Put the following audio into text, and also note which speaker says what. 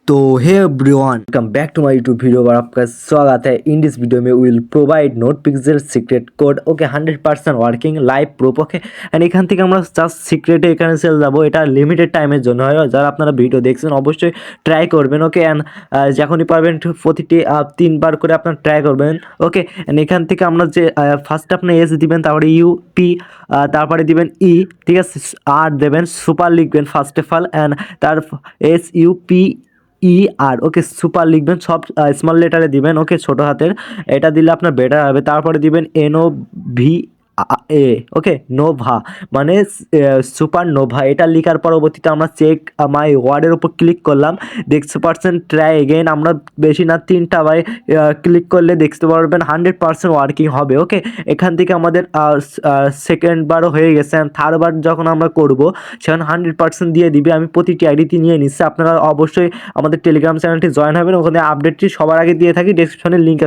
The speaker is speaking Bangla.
Speaker 1: तो hey everyone welcome back to my YouTube video और आपका स्वागत है। इन दिस वीडियो में will provide note pixel secret code okay 100% working live proof okay. And এখান থেকে আমরা জাস্ট সিক্রেটে এখানে চলে যাবো। এটা লিমিটেড টাইমের জন্য হয়, যারা আপনারা ভিডিও দেখছেন অবশ্যই ট্রাই করবেন ওকে। অ্যান্ড যখনই পারবেন প্রতিটি 3বার করে আপনারা ট্রাই করবেন ওকে। অ্যান্ড এখান থেকে আমরা যে ফার্স্ট আপনি এস দিবেন, তারপরে ইউপি, তারপরে দিবেন ই, ঠিক আছে, আর দেবেন, সুপার লিখবেন ফার্স্ট অফ অল, অ্যান্ড তার SUP আর ওকে সুপার লিখবেন, সব স্মল লেটারে দিবেন ওকে, ছোট হাতের। এটা দিলে আপনার বেটার হবে। তারপরে দিবেন NOVA ওকে, নোভা মানে সুপার নোভা। এটা লেখার পরবর্তীতে আমরা চেক মাই ওয়ার্ডের উপর ক্লিক করলাম, দেখতে পাচ্ছেন ট্রাই এগেইন। আমরা বেশি না 3টা বাই ক্লিক করলে দেখতে পারবেন 100% ওয়ার্কিং হবে ওকে। এখান থেকে আমাদের সেকেন্ড বারও হয়ে গেছে, থার্ড বার যখন আমরা করব সেখানে 100% দিয়ে দিবে। আমি প্রতিটি আইডিতে নিয়ে নিচ্ছি। আপনারা অবশ্যই আমাদের টেলিগ্রাম চ্যানেলটি জয়েন হবেন, ওখানে আপডেটটি সবার আগে দিয়ে থাকি। ডেসক্রিপশনে লিঙ্ক